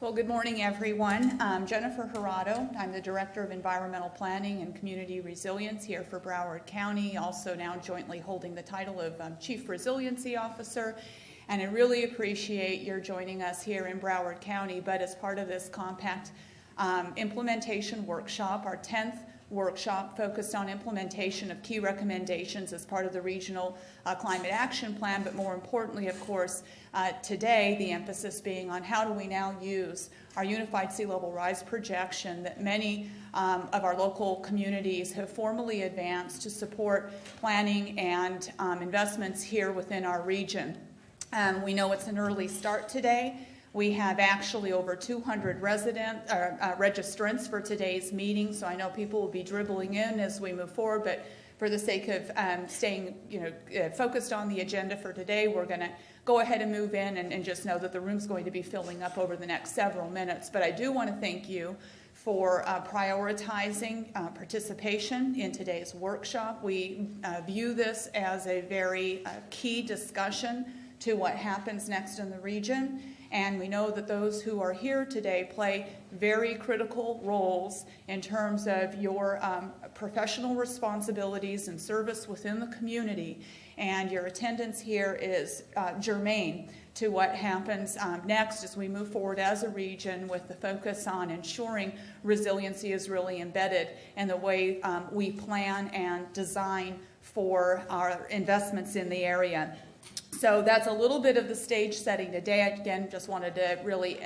Well, good morning, everyone. I'm Jennifer Hirado. I'm the Director of Environmental Planning and Community Resilience here for Broward County, also now jointly holding the title of Chief Resiliency Officer. And I really appreciate your joining us here in Broward County, but as part of this compact implementation workshop, our 10th workshop focused on implementation of key recommendations as part of the Regional Climate Action Plan, but more importantly, of course, today the emphasis being on how do we now use our Unified Sea Level Rise projection that many of our local communities have formally advanced to support planning and investments here within our region. We know it's an early start today. We have actually over 200 registrants for today's meeting, so I know people will be dribbling in as we move forward, but for the sake of staying focused on the agenda for today, we're going to go ahead and move in and just know that the room's going to be filling up over the next several minutes. But I do want to thank you for prioritizing participation in today's workshop. We view this as a very key discussion to what happens next in the region. And we know that those who are here today play very critical roles in terms of your professional responsibilities and service within the community. And your attendance here is germane to what happens next as we move forward as a region with the focus on ensuring resiliency is really embedded in the way we plan and design for our investments in the area. So that's a little bit of the stage setting today. I, again, just wanted to really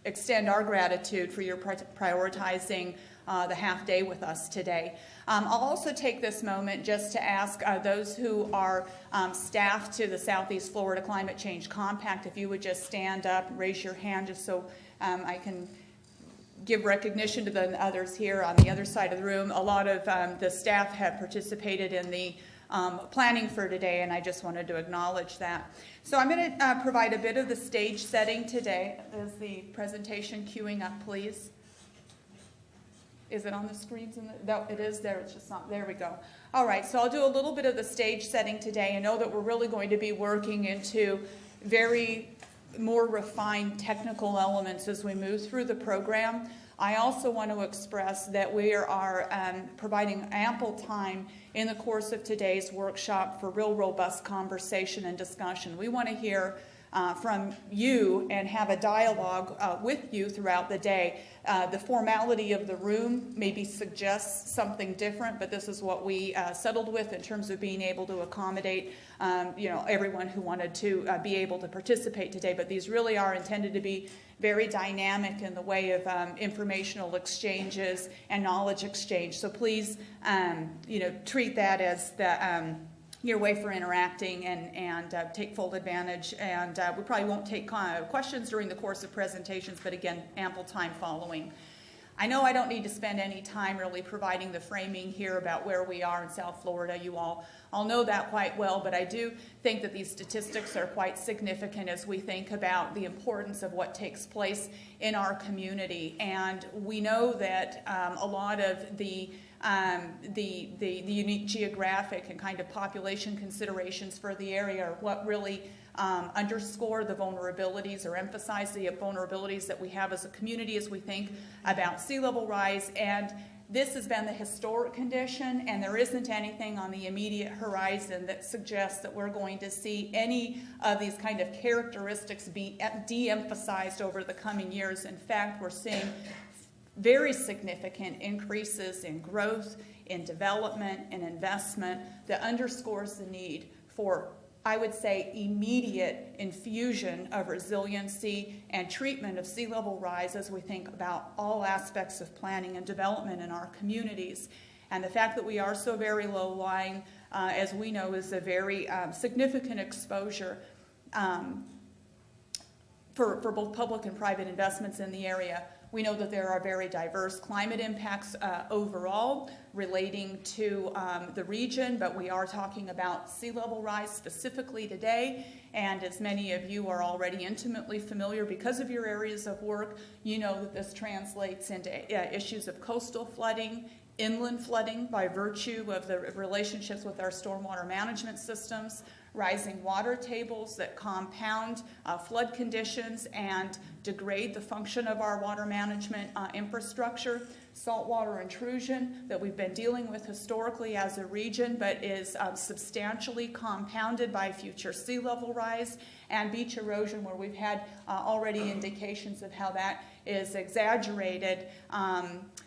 extend our gratitude for your prioritizing the half day with us today. I'll also take this moment just to ask those who are staff to the Southeast Florida Climate Change Compact, if you would just stand up and raise your hand just so I can give recognition to the others here on the other side of the room. A lot of the staff have participated in the planning for today, and I just wanted to acknowledge that. So I'm going to provide a bit of the stage setting today. Is the presentation queuing up, please? Is it on the screens? No, it is there. It's just not. There we go. All right, so I'll do a little bit of the stage setting today. I know that we're really going to be working into very more refined technical elements as we move through the program. I also want to express that we are providing ample time in the course of today's workshop for real robust conversation and discussion. We want to hear from you and have a dialogue with you throughout the day. The formality of the room maybe suggests something different, but this is what we settled with in terms of being able to accommodate everyone who wanted to be able to participate today. But these really are intended to be very dynamic in the way of informational exchanges and knowledge exchange. So please, treat that as the your way for interacting and take full advantage. And we probably won't take questions during the course of presentations, but again, ample time following. I know I don't need to spend any time really providing the framing here about where we are in South Florida. You all know that quite well, but I do think that these statistics are quite significant as we think about the importance of what takes place in our community. And we know that a lot of the unique geographic and kind of population considerations for the area are what really underscore the vulnerabilities or emphasize the vulnerabilities that we have as a community as we think about sea level rise. And this has been the historic condition, and there isn't anything on the immediate horizon that suggests that we're going to see any of these kind of characteristics be de-emphasized over the coming years. In fact, we're seeing very significant increases in growth, in development, and investment that underscores the need for, I would say, immediate infusion of resiliency and treatment of sea level rise as we think about all aspects of planning and development in our communities. And the fact that we are so very low-lying, as we know, is a very significant exposure for both public and private investments in the area. We know that there are very diverse climate impacts overall relating to the region, but we are talking about sea level rise specifically today. And as many of you are already intimately familiar because of your areas of work, you know that this translates into issues of coastal flooding, inland flooding by virtue of the relationships with our stormwater management systems, rising water tables that compound flood conditions and degrade the function of our water management infrastructure, saltwater intrusion that we've been dealing with historically as a region but is substantially compounded by future sea level rise, and beach erosion, where we've had already indications of how that is exaggerated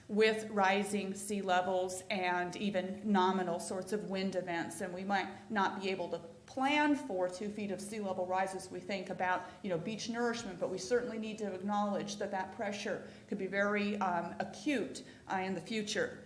with rising sea levels and even nominal sorts of wind events. And we might not be able to plan for 2 feet of sea level rise as we think about, beach nourishment, but we certainly need to acknowledge that that pressure could be very acute in the future.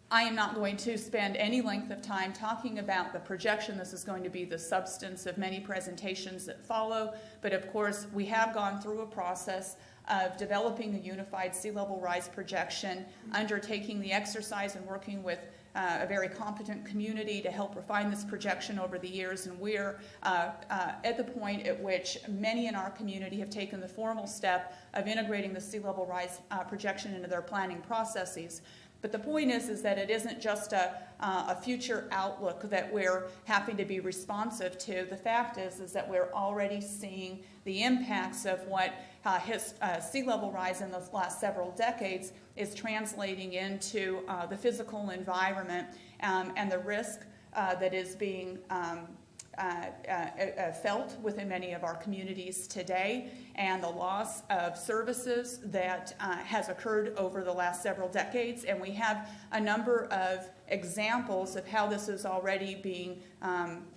I am not going to spend any length of time talking about the projection. This is going to be the substance of many presentations that follow, but of course we have gone through a process of developing a unified sea level rise projection, undertaking the exercise and working with a very competent community to help refine this projection over the years, and we're at the point at which many in our community have taken the formal step of integrating the sea level rise projection into their planning processes. But the point is that it isn't just a future outlook that we're having to be responsive to. The fact is that we're already seeing the impacts of what sea level rise in the last several decades is translating into the physical environment and the risk that is being felt within many of our communities today, and the loss of services that has occurred over the last several decades. And we have a number of examples of how this is already being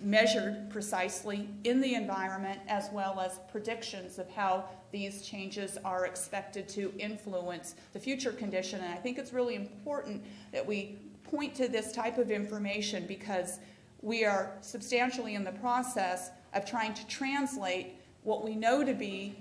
measured precisely in the environment, as well as predictions of how these changes are expected to influence the future condition. And I think it's really important that we point to this type of information, because we are substantially in the process of trying to translate what we know to be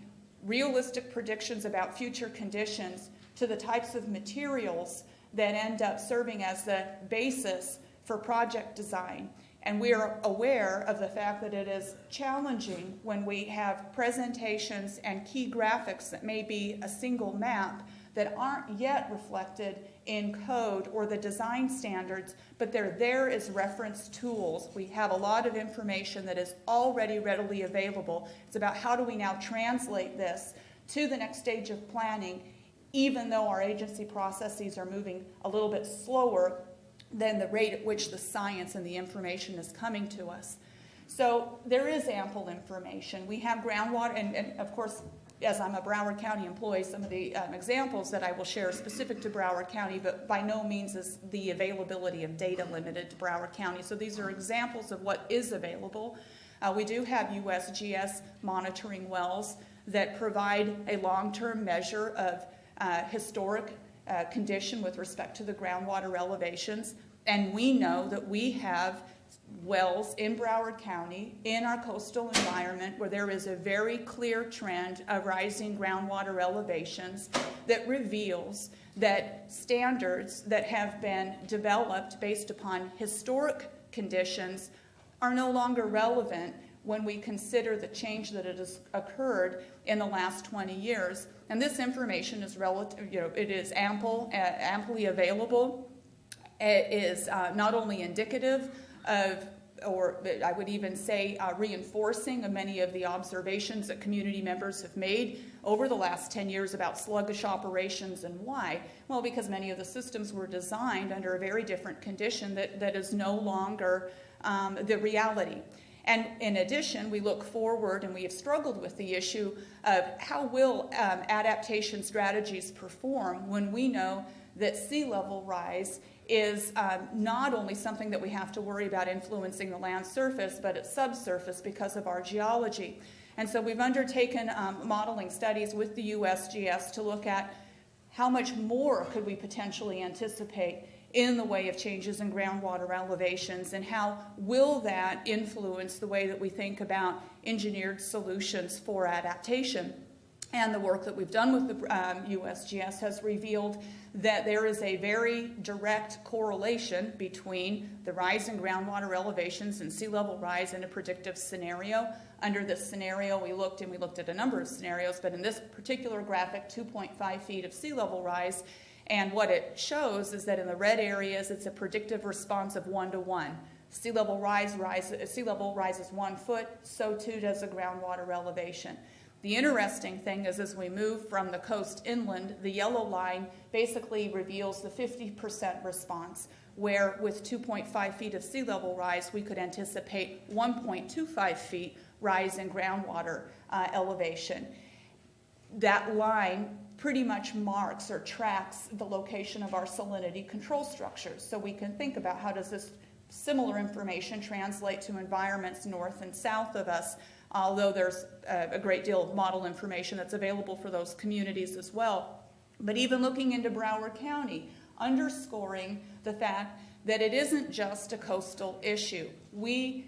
realistic predictions about future conditions to the types of materials that end up serving as the basis for project design. And we are aware of the fact that it is challenging when we have presentations and key graphics that may be a single map that aren't yet reflected in code or the design standards, but they're there as reference tools. We have a lot of information that is already readily available. It's about how do we now translate this to the next stage of planning, even though our agency processes are moving a little bit slower than the rate at which the science and the information is coming to us. So there is ample information. We have groundwater, and of course, as I'm a Broward County employee, some of the examples that I will share are specific to Broward County, but by no means is the availability of data limited to Broward County. So these are examples of what is available. We do have USGS monitoring wells that provide a long-term measure of historic condition with respect to the groundwater elevations. And we know that we have wells in Broward County in our coastal environment where there is a very clear trend of rising groundwater elevations that reveals that standards that have been developed based upon historic conditions are no longer relevant when we consider the change that has occurred in the last 20 years. And this information is it is amply available. It is not only indicative of, or I would even say reinforcing of many of the observations that community members have made over the last 10 years about sluggish operations. And why? Well, because many of the systems were designed under a very different condition that is no longer the reality. And in addition, we look forward, and we have struggled with the issue of how will adaptation strategies perform when we know that sea level rise is not only something that we have to worry about influencing the land surface, but its subsurface because of our geology. And so we've undertaken modeling studies with the USGS to look at how much more could we potentially anticipate in the way of changes in groundwater elevations, and how will that influence the way that we think about engineered solutions for adaptation. And the work that we've done with the USGS has revealed that there is a very direct correlation between the rise in groundwater elevations and sea level rise in a predictive scenario. Under this scenario, we looked at a number of scenarios, but in this particular graphic, 2.5 feet of sea level rise. And what it shows is that in the red areas, it's a predictive response of 1 to 1. sea level rises 1 foot, so too does the groundwater elevation. The interesting thing is as we move from the coast inland, the yellow line basically reveals the 50% response, where with 2.5 feet of sea level rise, we could anticipate 1.25 feet rise in groundwater elevation. That line pretty much marks or tracks the location of our salinity control structures. So we can think about how does this similar information translate to environments north and south of us, although there's a great deal of model information that's available for those communities as well. But even looking into Broward County, underscoring the fact that it isn't just a coastal issue. We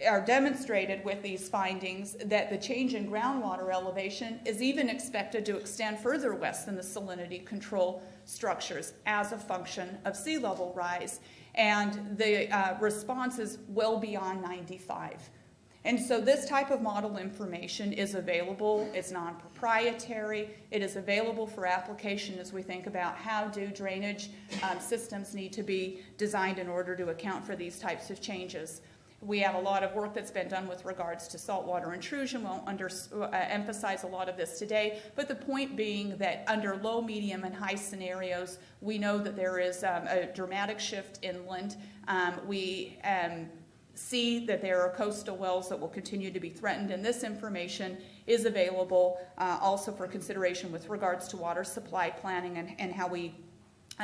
are demonstrated with these findings that the change in groundwater elevation is even expected to extend further west than the salinity control structures as a function of sea level rise. And the response is well beyond 95. And so this type of model information is available. It's non-proprietary. It is available for application as we think about how do drainage systems need to be designed in order to account for these types of changes. We have a lot of work that's been done with regards to saltwater intrusion. We won't emphasize a lot of this today, but the point being that under low, medium, and high scenarios, we know that there is a dramatic shift inland. We see that there are coastal wells that will continue to be threatened, and this information is available also for consideration with regards to water supply planning and how we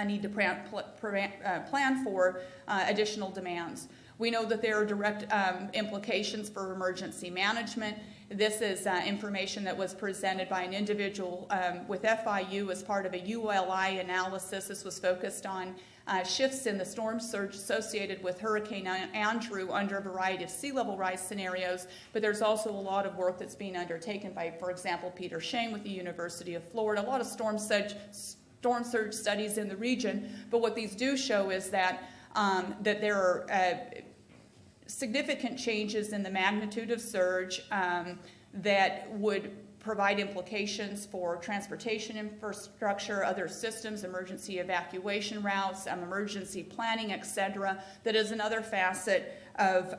need to plan for additional demands. We know that there are direct implications for emergency management. This is information that was presented by an individual with FIU as part of a ULI analysis. This was focused on shifts in the storm surge associated with Hurricane Andrew under a variety of sea level rise scenarios, but there's also a lot of work that's being undertaken by, for example, Peter Shane with the University of Florida, a lot of storm surge studies in the region, but what these do show is that that there are significant changes in the magnitude of surge that would provide implications for transportation infrastructure, other systems, emergency evacuation routes, emergency planning, etc. That is another facet of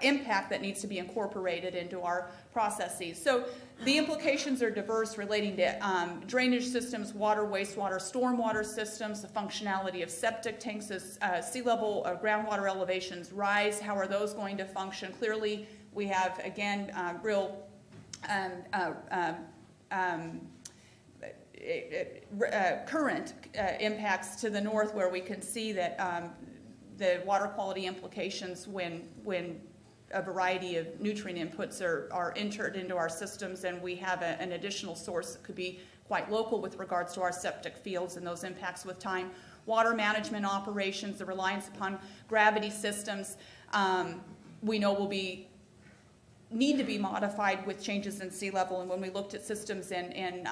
impact that needs to be incorporated into our processes. So the implications are diverse relating to drainage systems, water, wastewater, stormwater systems, the functionality of septic tanks as sea level groundwater elevations rise. How are those going to function? Clearly, we have, again, real current impacts to the north where we can see that the water quality implications when a variety of nutrient inputs are entered into our systems, and we have an additional source that could be quite local with regards to our septic fields and those impacts with time. Water management operations, the reliance upon gravity systems, we know need to be modified with changes in sea level. And when we looked at systems in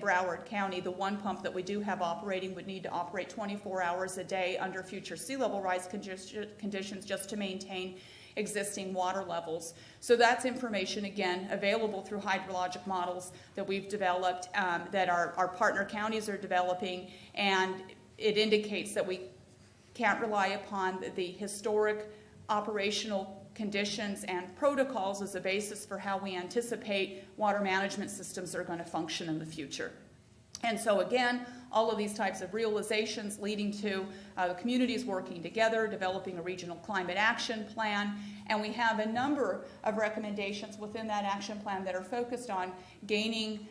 Broward County, the one pump that we do have operating would need to operate 24 hours a day under future sea level rise conditions just to maintain existing water levels. So that's information, again, available through hydrologic models that we've developed, that our partner counties are developing, and it indicates that we can't rely upon the historic operational conditions and protocols as a basis for how we anticipate water management systems are going to function in the future. And so again, all of these types of realizations leading to the communities working together, developing a regional climate action plan, and we have a number of recommendations within that action plan that are focused on gaining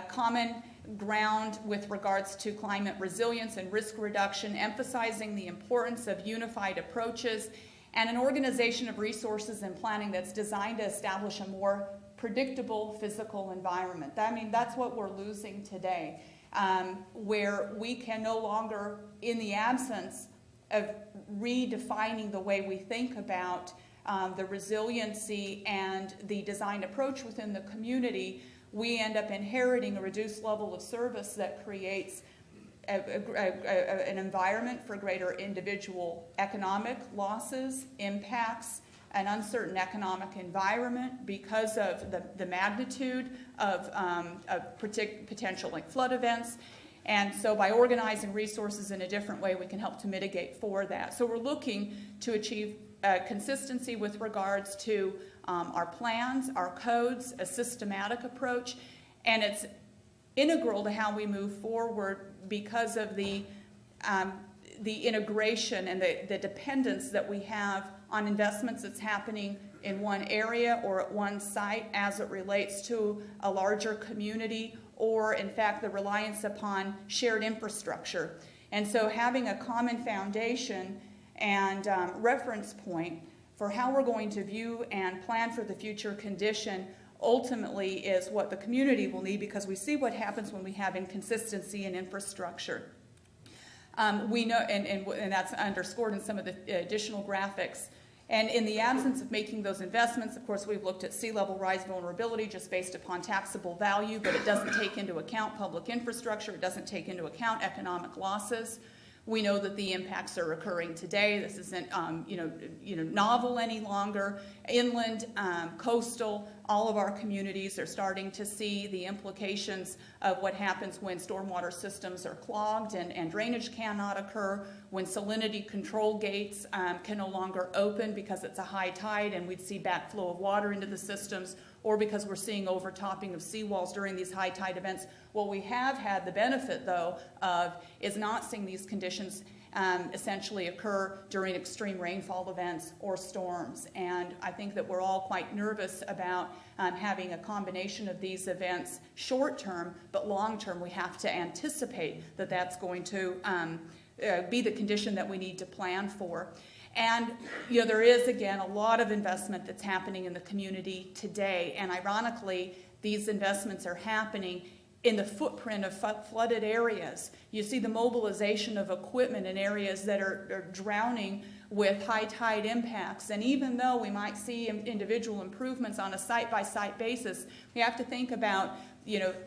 common ground with regards to climate resilience and risk reduction, emphasizing the importance of unified approaches, and an organization of resources and planning that's designed to establish a more predictable physical environment. I mean, that's what we're losing today, where we can no longer, in the absence of redefining the way we think about the resiliency and the design approach within the community, we end up inheriting a reduced level of service that creates an environment for greater individual economic losses, impacts, an uncertain economic environment because of the magnitude of potential like flood events. And so by organizing resources in a different way, we can help to mitigate for that. So we're looking to achieve consistency with regards to our plans, our codes, a systematic approach, and it's integral to how we move forward because of the integration and the dependence that we have on investments that's happening in one area or at one site as it relates to a larger community, or in fact the reliance upon shared infrastructure. And so having a common foundation and reference point for how we're going to view and plan for the future condition ultimately is what the community will need, because we see what happens when we have inconsistency in infrastructure. We know, and that's underscored in some of the additional graphics. And in the absence of making those investments, of course, we've looked at sea level rise vulnerability just based upon taxable value, but it doesn't take into account public infrastructure. It doesn't take into account economic losses. We know that the impacts are occurring today. This isn't novel any longer. Inland, coastal, all of our communities are starting to see the implications of what happens when stormwater systems are clogged and drainage cannot occur, when salinity control gates can no longer open because it's a high tide and we'd see backflow of water into the systems, or because we're seeing overtopping of seawalls during these high tide events. What we have had the benefit, though, of is not seeing these conditions essentially occur during extreme rainfall events or storms. And I think that we're all quite nervous about having a combination of these events short term, but long term we have to anticipate that that's going to be the condition that we need to plan for. And there is, again, a lot of investment that's happening in the community today. And ironically, these investments are happening in the footprint of flooded areas. You see the mobilization of equipment in areas that are drowning with high tide impacts. And even though we might see individual improvements on a site-by-site basis, we have to think about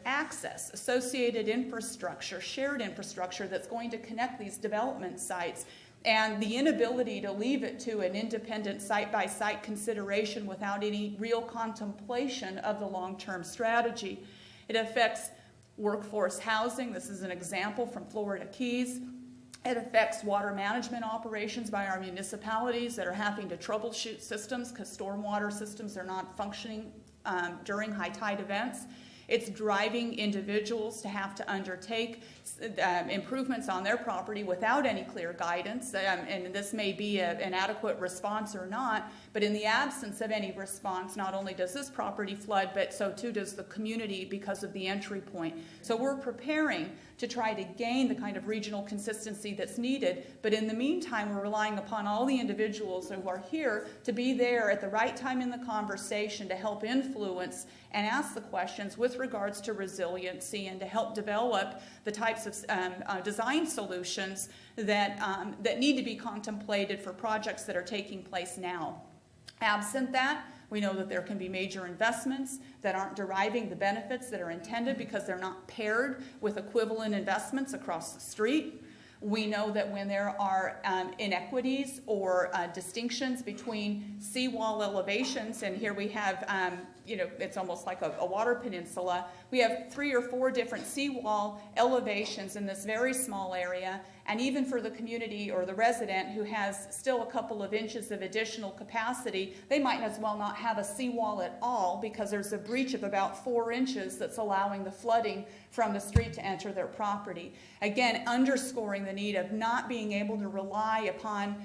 access, associated infrastructure, shared infrastructure that's going to connect these development sites. And the inability to leave it to an independent site-by-site consideration without any real contemplation of the long-term strategy. It affects workforce housing. This is an example from Florida Keys. It affects water management operations by our municipalities that are having to troubleshoot systems because stormwater systems are not functioning during high tide events. It's driving individuals to have to undertake improvements on their property without any clear guidance. And this may be an adequate response or not, but in the absence of any response, not only does this property flood, but so too does the community because of the entry point. So we're preparing to try to gain the kind of regional consistency that's needed, but in the meantime, we're relying upon all the individuals who are here to be there at the right time in the conversation to help influence and ask the questions with regards to resiliency and to help develop the types of design solutions that need to be contemplated for projects that are taking place now. Absent that, we know that there can be major investments that aren't deriving the benefits that are intended because they're not paired with equivalent investments across the street. We know that when there are inequities or distinctions between seawall elevations, and here we have, it's almost like a water peninsula. We have 3 or 4 different seawall elevations in this very small area, and even for the community or the resident who has still a couple of inches of additional capacity, they might as well not have a seawall at all because there's a breach of about 4 inches that's allowing the flooding from the street to enter their property. Again, underscoring the need of not being able to rely upon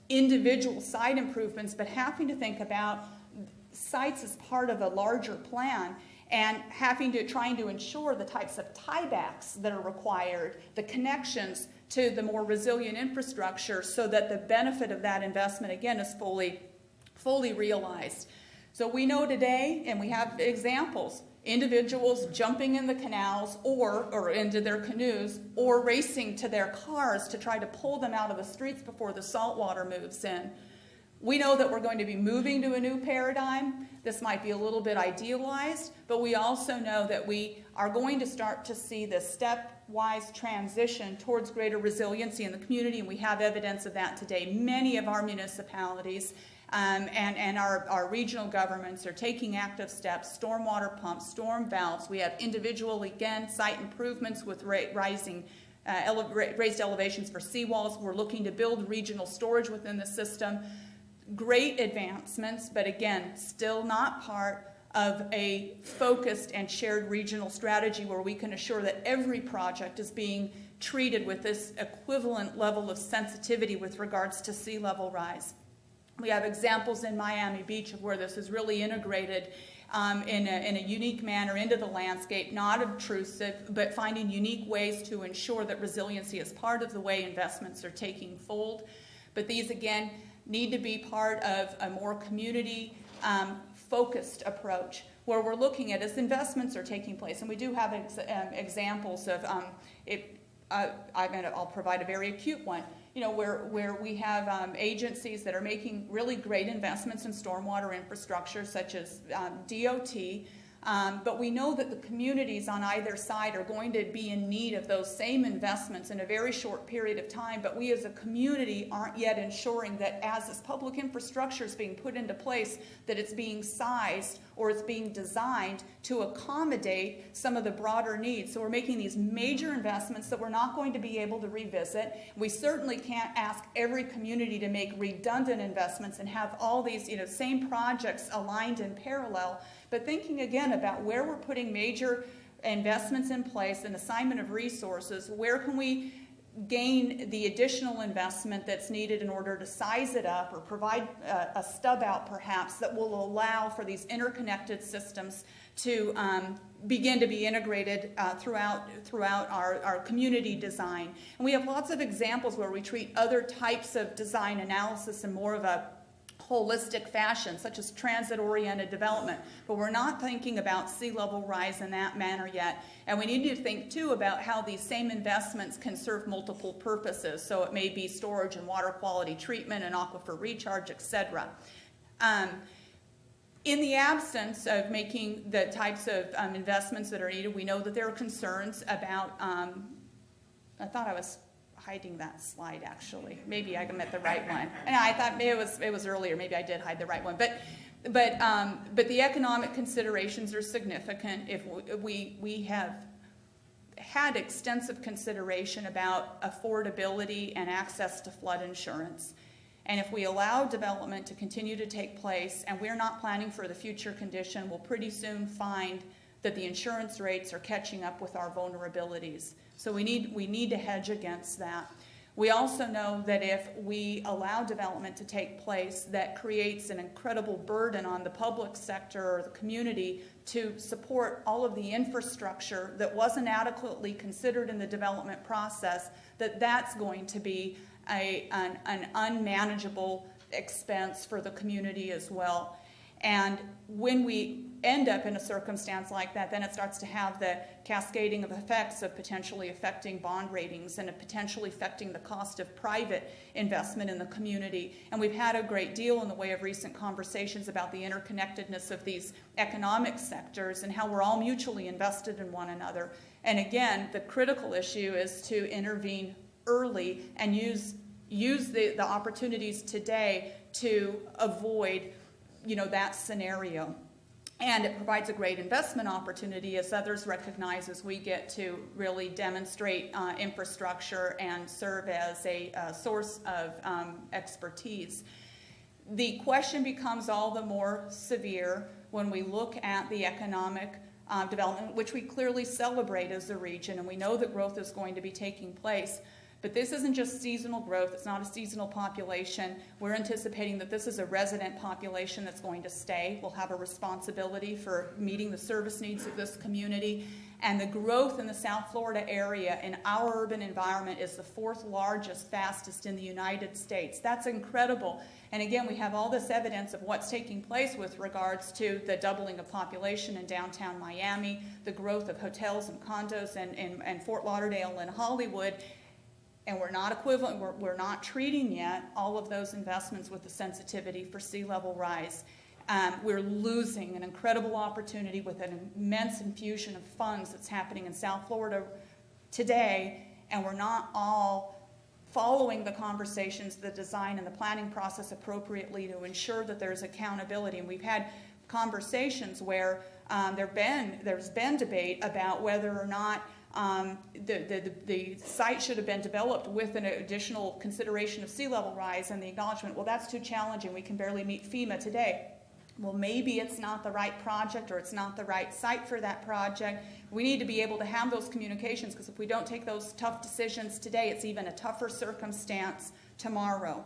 individual site improvements, but having to think about sites as part of a larger plan and trying to ensure the types of tiebacks that are required, the connections to the more resilient infrastructure so that the benefit of that investment, again, is fully realized. So we know today, and we have examples, individuals jumping in the canals or into their canoes or racing to their cars to try to pull them out of the streets before the salt water moves in. We know that we're going to be moving to a new paradigm. This might be a little bit idealized, but we also know that we are going to start to see this stepwise transition towards greater resiliency in the community, and we have evidence of that today. Many of our municipalities And our regional governments are taking active steps, stormwater pumps, storm valves. We have individual, again, site improvements with raised elevations for seawalls. We're looking to build regional storage within the system. Great advancements, but again, still not part of a focused and shared regional strategy where we can assure that every project is being treated with this equivalent level of sensitivity with regards to sea level rise. We have examples in Miami Beach of where this is really integrated in a unique manner into the landscape, not obtrusive, but finding unique ways to ensure that resiliency is part of the way investments are taking fold. But these, again, need to be part of a more community focused approach where we're looking at as investments are taking place. And we do have examples of I'll provide a very acute one, where we have agencies that are making really great investments in stormwater infrastructure, such as DOT, but we know that the communities on either side are going to be in need of those same investments in a very short period of time, but we as a community aren't yet ensuring that as this public infrastructure is being put into place, that it's being sized or it's being designed to accommodate some of the broader needs. So we're making these major investments that we're not going to be able to revisit. We certainly can't ask every community to make redundant investments and have all these same projects aligned in parallel. But thinking again about where we're putting major investments in place and assignment of resources, where can we gain the additional investment that's needed in order to size it up or provide a stub out perhaps that will allow for these interconnected systems to begin to be integrated throughout our community design. And we have lots of examples where we treat other types of design analysis in more of a holistic fashion, such as transit-oriented development, but we're not thinking about sea level rise in that manner yet. And we need to think, too, about how these same investments can serve multiple purposes. So it may be storage and water quality treatment and aquifer recharge, etc. In the absence of making the types of investments that are needed, we know that there are concerns about, I thought I was hiding that slide, actually. Maybe I met the right one. And I thought maybe it was earlier. Maybe I did hide the right one. But the economic considerations are significant. If we have had extensive consideration about affordability and access to flood insurance. And if we allow development to continue to take place and we're not planning for the future condition, we'll pretty soon find that the insurance rates are catching up with our vulnerabilities. So we need to hedge against that. We also know that if we allow development to take place, that creates an incredible burden on the public sector or the community to support all of the infrastructure that wasn't adequately considered in the development process, that's going to be an unmanageable expense for the community as well. And when we end up in a circumstance like that, then it starts to have the cascading of effects of potentially affecting bond ratings and potentially affecting the cost of private investment in the community. And we've had a great deal in the way of recent conversations about the interconnectedness of these economic sectors and how we're all mutually invested in one another. And again, the critical issue is to intervene early and use the opportunities today to avoid that scenario. And it provides a great investment opportunity, as others recognize, as we get to really demonstrate infrastructure and serve as a source of expertise. The question becomes all the more severe when we look at the economic development, which we clearly celebrate as a region, and we know that growth is going to be taking place. But this isn't just seasonal growth. It's not a seasonal population. We're anticipating that this is a resident population that's going to stay. We'll have a responsibility for meeting the service needs of this community. And the growth in the South Florida area in our urban environment is the fourth largest, fastest in the United States. That's incredible. And again, we have all this evidence of what's taking place with regards to the doubling of population in downtown Miami, the growth of hotels and condos in Fort Lauderdale and Hollywood. And we're not equivalent, we're not treating yet all of those investments with the sensitivity for sea level rise. We're losing an incredible opportunity with an immense infusion of funds that's happening in South Florida today, and we're not all following the conversations, the design, and the planning process appropriately to ensure that there's accountability. And we've had conversations where there's been debate about whether or not the site should have been developed with an additional consideration of sea level rise, and the acknowledgement, well, that's too challenging, we can barely meet FEMA today. Well, maybe it's not the right project, or it's not the right site for that project. We need to be able to have those communications, because if we don't take those tough decisions today, it's even a tougher circumstance tomorrow.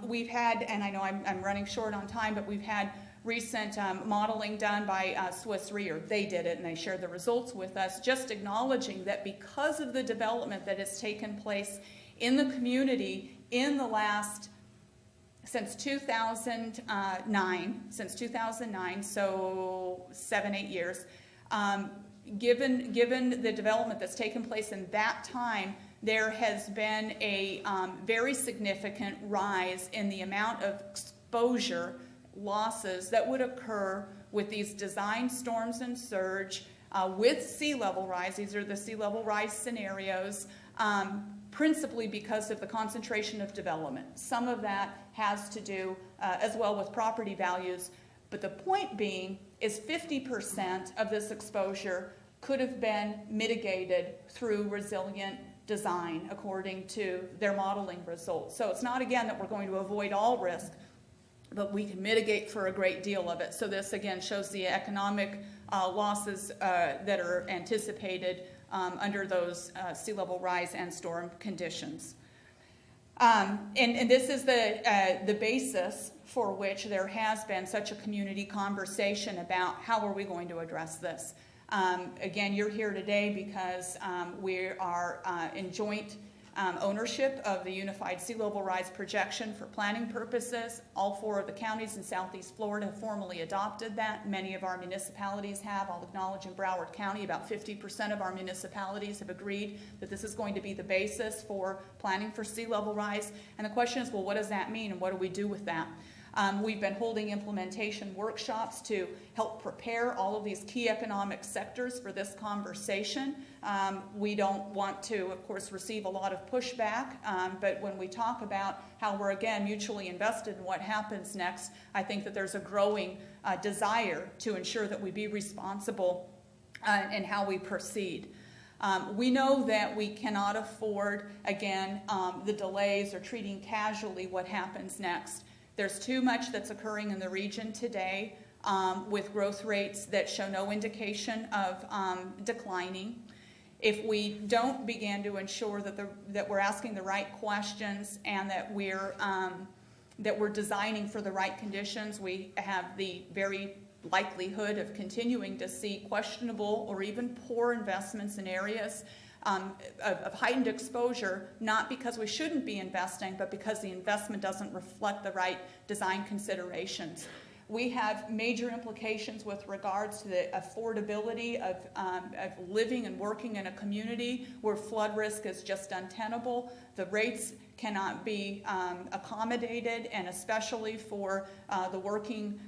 We've had, and I know I'm running short on time, but we've had recent modeling done by Swiss Re, or they did it, and they shared the results with us, just acknowledging that because of the development that has taken place in the community in the last, since 2009, so 7-8 years, given the development that's taken place in that time, there has been a very significant rise in the amount of exposure losses that would occur with these design storms and surge with sea level rise. These are the sea level rise scenarios, principally because of the concentration of development. Some of that has to do as well with property values, but the point being is 50% of this exposure could have been mitigated through resilient design according to their modeling results. So it's not, again, that we're going to avoid all risk, but we can mitigate for a great deal of it. So this, again, shows the economic losses that are anticipated under those sea level rise and storm conditions. And this is the basis for which there has been such a community conversation about how are we going to address this. Again, you're here today because we are in joint ownership of the Unified Sea Level Rise Projection for planning purposes. All 4 of the counties in Southeast Florida have formally adopted that. Many of our municipalities have. I'll acknowledge in Broward County, about 50% of our municipalities have agreed that this is going to be the basis for planning for sea level rise. And the question is, well, what does that mean, and what do we do with that? We've been holding implementation workshops to help prepare all of these key economic sectors for this conversation. We don't want to, of course, receive a lot of pushback, but when we talk about how we're, again, mutually invested in what happens next, I think that there's a growing desire to ensure that we be responsible in how we proceed. We know that we cannot afford, again, the delays or treating casually what happens next. There's too much that's occurring in the region today with growth rates that show no indication of declining. If we don't begin to ensure that we're asking the right questions and that we're designing for the right conditions, we have the very likelihood of continuing to see questionable or even poor investments in areas of heightened exposure, not because we shouldn't be investing, but because the investment doesn't reflect the right design considerations. We have major implications with regards to the affordability of living and working in a community where flood risk is just untenable. The rates cannot be accommodated, and especially for the working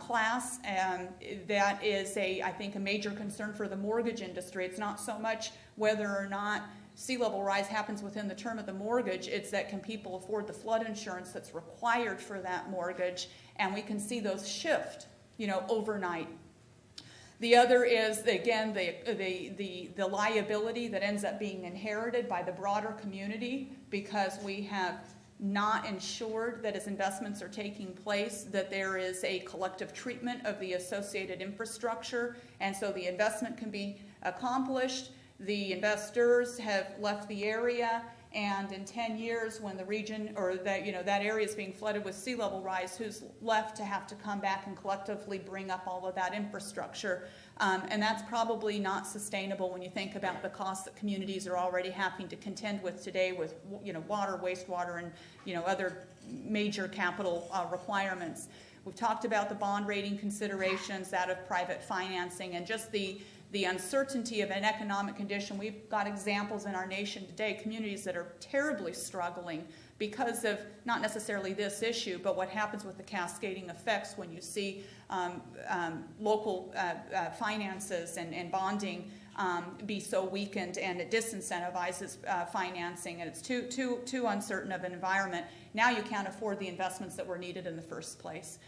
class. And that is, I think, a major concern for the mortgage industry. It's not so much whether or not sea level rise happens within the term of the mortgage, it's that can people afford the flood insurance that's required for that mortgage, and we can see those shift, overnight. The other is, again, the liability that ends up being inherited by the broader community because we have not ensured that as investments are taking place that there is a collective treatment of the associated infrastructure, and so the investment can be accomplished. The investors have left the area, and in 10 years when the region or that area is being flooded with sea level rise, who's left to have to come back and collectively bring up all of that infrastructure? And that's probably not sustainable when you think about the costs that communities are already having to contend with today with water, wastewater, and other major capital requirements. We've talked about the bond rating considerations, that of private financing, and just the uncertainty of an economic condition. We've got examples in our nation today, communities that are terribly struggling because of not necessarily this issue, but what happens with the cascading effects when you see local finances and bonding be so weakened, and it disincentivizes financing, and it's too uncertain of an environment. Now you can't afford the investments that were needed in the first place.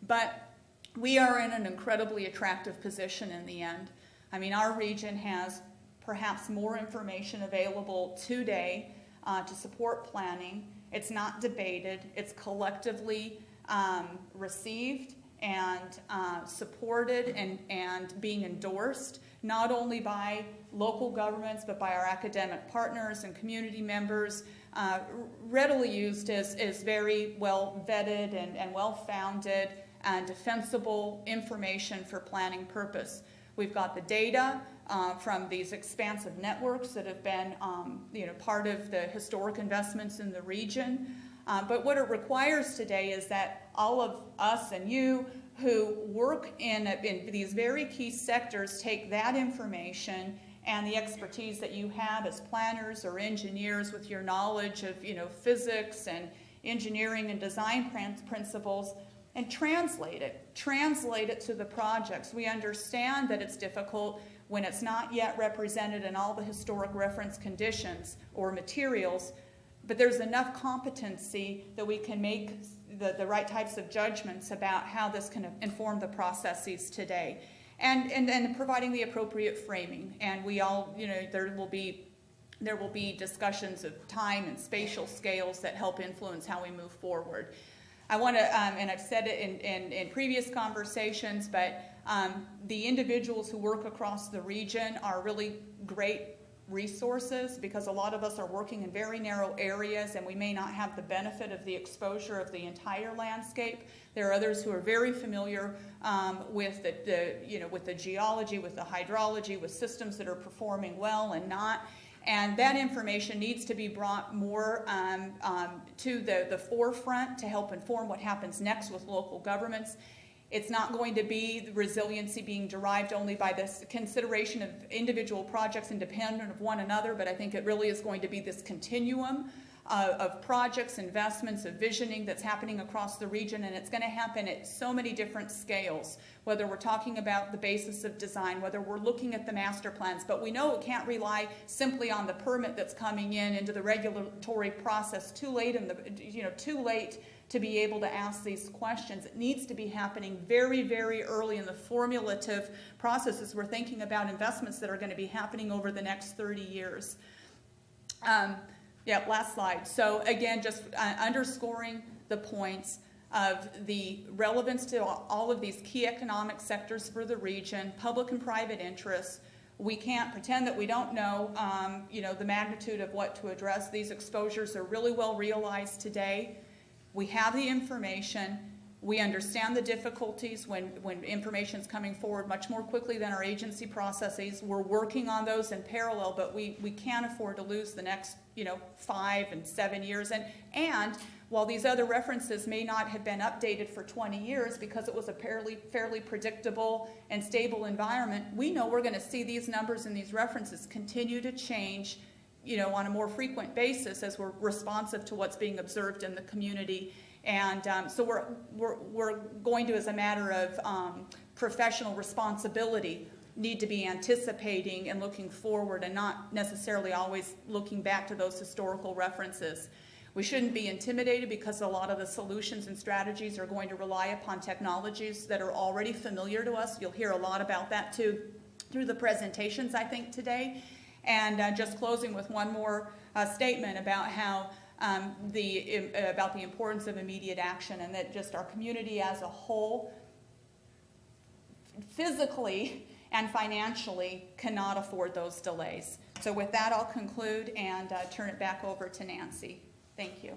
But we are in an incredibly attractive position in the end. I mean, our region has perhaps more information available today to support planning. It's not debated. It's collectively received and supported and being endorsed, not only by local governments, but by our academic partners and community members, readily used as very well vetted and well-founded and defensible information for planning purpose. We've got the data from these expansive networks that have been part of the historic investments in the region. But what it requires today is that all of us and you who work in these very key sectors take that information and the expertise that you have as planners or engineers with your knowledge of physics and engineering and design principles, and translate it to the projects. We understand that it's difficult when it's not yet represented in all the historic reference conditions or materials, but there's enough competency that we can make the right types of judgments about how this can inform the processes today, and providing the appropriate framing. And we all, there will be discussions of time and spatial scales that help influence how we move forward. I want to, and I've said it in previous conversations, but the individuals who work across the region are really great resources, because a lot of us are working in very narrow areas and we may not have the benefit of the exposure of the entire landscape. There are others who are very familiar with the geology, with the hydrology, with systems that are performing well and not. And that information needs to be brought more to the forefront to help inform what happens next with local governments. It's not going to be the resiliency being derived only by this consideration of individual projects independent of one another, but I think it really is going to be this continuum of projects, investments, of visioning that's happening across the region, and it's going to happen at so many different scales, whether we're talking about the basis of design, whether we're looking at the master plans, but we know it can't rely simply on the permit that's coming into the regulatory process too late to be able to ask these questions. It needs to be happening very, very early in the formulative processes. We're thinking about investments that are going to be happening over the next 30 years. Last slide. So again, just underscoring the points of the relevance to all of these key economic sectors for the region, public and private interests. We can't pretend that we don't know, the magnitude of what to address. These exposures are really well realized today. We have the information. We understand the difficulties when information is coming forward much more quickly than our agency processes. We're working on those in parallel, but we can't afford to lose the next 5 and 7 years. And while these other references may not have been updated for 20 years because it was a fairly predictable and stable environment, we know we're going to see these numbers and these references continue to change on a more frequent basis as we're responsive to what's being observed in the community. And so we're going to, as a matter of professional responsibility, need to be anticipating and looking forward and not necessarily always looking back to those historical references. We shouldn't be intimidated because a lot of the solutions and strategies are going to rely upon technologies that are already familiar to us. You'll hear a lot about that too through the presentations, I think, today. And just closing with one more statement about how about the importance of immediate action, and that just our community as a whole, physically and financially, cannot afford those delays. So with that, I'll conclude and turn it back over to Nancy. Thank you.